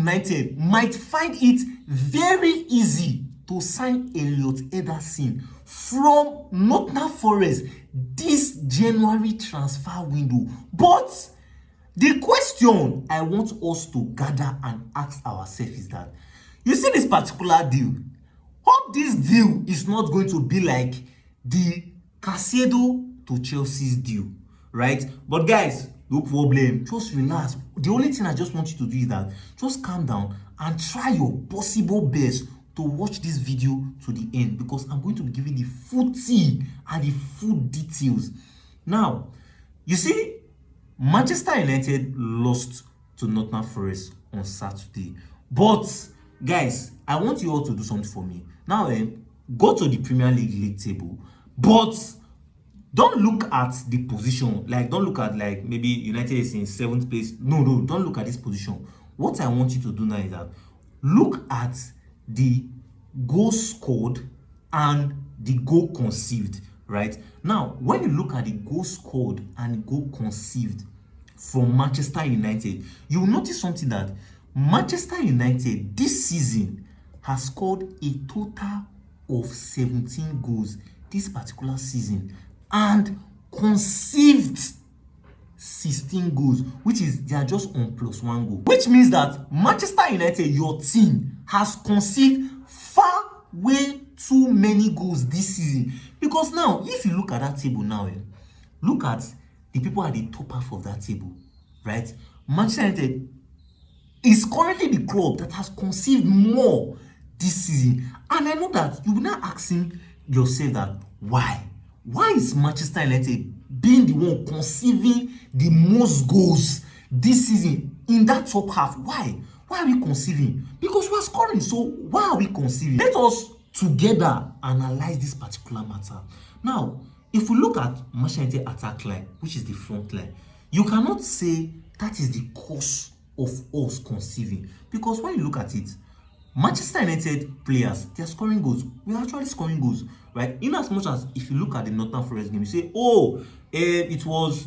United might find it very easy to sign Elliott Ederson from Nottingham Forest this January transfer window. But the question I want us to gather and ask ourselves is that, you see this particular deal, hope this deal is not going to be like the Caicedo to Chelsea's deal, right? But guys, no problem, just relax. The only thing I just want you to do is that just calm down and try your possible best to watch this video to the end, because I'm going to be giving the full tea and the full details. Now, you see, Manchester United lost to Nottingham Forest on Saturday. But guys, I want you all to do something for me. Now go to the Premier League table, but don't look at the position. Like, don't look at like maybe United is in 7th place. No, don't look at this position. What I want you to do now is that look at the goals scored and the goal conceived, right? Now, when you look at the goal scored and the goal conceived from Manchester United, you will notice something, that Manchester United this season has scored a total of 17 goals this particular season and conceived 16 goals, which is they are just on +1 goal, which means that Manchester United, your team, has conceived far way too many goals this season. Because now, if you look at that table now, look at the people at the top half of that table, right? Manchester United is currently the club that has conceived more this season. And I know that you will not asking yourself that why is Manchester United being the one conceiving the most goals this season in that top half? Why are we conceiving? Because we are scoring. So why are we conceiving? Let us together analyze this particular matter. Now, if we look at Manchester United attack line, which is the front line, you cannot say that is the cause of us conceiving, because when you look at it, Manchester United players, they are scoring goals. We are actually scoring goals, right? In as much as if you look at the Nottingham Forest game, you say, it was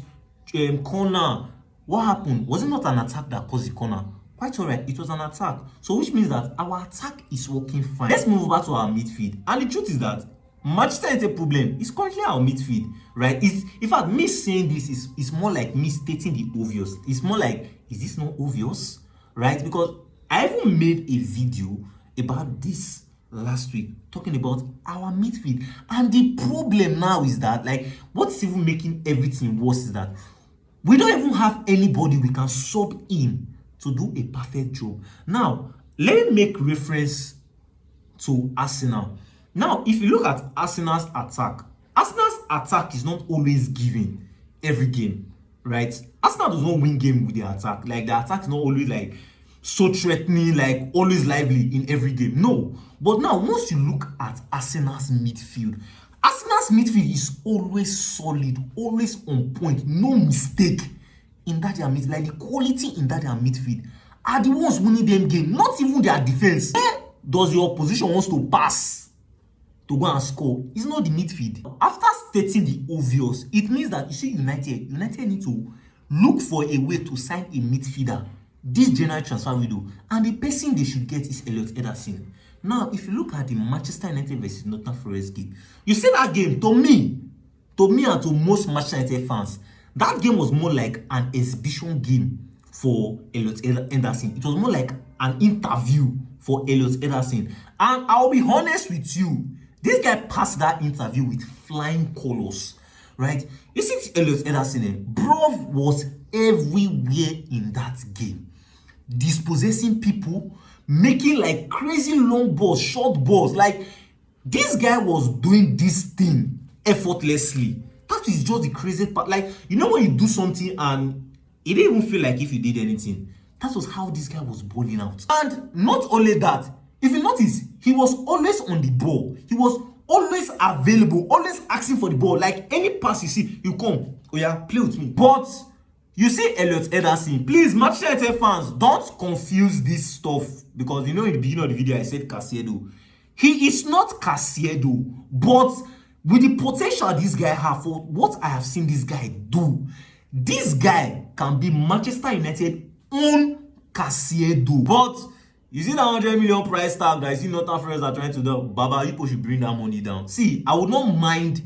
corner. What happened? Was it not an attack that caused the corner? Quite all right, it was an attack. So which means that our attack is working fine. Let's move over to our midfield. And the truth is that Manchester United problem is currently our midfield, right? In fact, me saying this is more like me stating the obvious. It's more like, is this not obvious, right? Because I even made a video about this last week, talking about our midfield. And the problem now is that, like, what's even making everything worse is that we don't even have anybody we can sub in to do a perfect job. Now, let me make reference to Arsenal. Now, if you look at Arsenal's attack is not always given every game, right? Arsenal does not win game with their attack. Like, the attack is not always like so threatening, like always lively in every game. No. But now, once you look at Arsenal's midfield is always solid, always on point, no mistake in that their midfield. Like, the quality in that their midfield are the ones winning them game, not even their defense. Where does your opposition wants to pass to go and score? It's not the midfield. After stating the obvious, it means that, you see, United need to look for a way to sign a midfielder this January transfer window, and the person they should get is Elliott Ederson. Now, if you look at the Manchester United versus Nottingham Forest game, you see that game, to me and to most Manchester United fans, that game was more like an exhibition game for Elliott Ederson. It was more like an interview for Elliott Ederson. And I'll be honest with you, this guy passed that interview with flying colors, right? You see Elliott Ederson, bro was everywhere in that game. Dispossessing people, making like crazy long balls, short balls. Like, this guy was doing this thing effortlessly. That is just the crazy part. Like, you know when you do something and it didn't even feel like if you did anything. That was how this guy was balling out. And not only that, if you notice, he was always on the ball. He was always available, always asking for the ball. Like, any pass you see, you come, oh yeah, play with me. But you see Elliott Ederson, please, Manchester United fans, don't confuse this stuff, because you know in the beginning of the video I said Caicedo. He is not Caicedo, but with the potential this guy have, for what I have seen this guy do, this guy can be Manchester United own Caicedo. But you see that 100 million price tag that I see Northern Forest are trying to do? Baba, people should bring that money down. See, I would not mind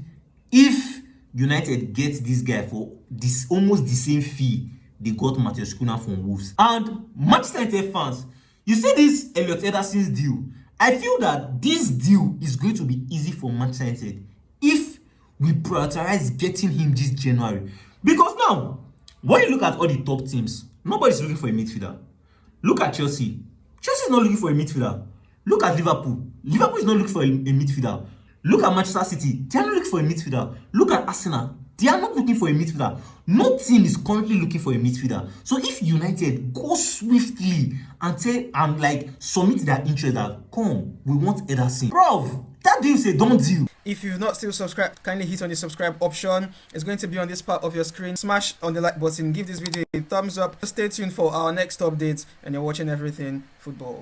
if United gets this guy for this almost the same fee they got Matheus Cunha from Wolves. And Manchester United fans, you see this Elliott Ederson's deal. I feel that this deal is going to be easy for Manchester United if we prioritize getting him this January. Because now, when you look at all the top teams, nobody's looking for a midfielder. Look at Chelsea. Chelsea is not looking for a midfielder. Look at Liverpool. Liverpool is not looking for a midfielder. Look at Manchester City. They are not looking for a midfielder. Look at Arsenal. They are not looking for a midfielder. No team is currently looking for a midfielder. So if United go swiftly and submit their interest that, come, we want Ederson. Bro, that deal say don't deal. If you've not still subscribed, kindly hit on the subscribe option. It's going to be on this part of your screen. Smash on the like button. Give this video a thumbs up. Stay tuned for our next updates, and you're watching Everything Football.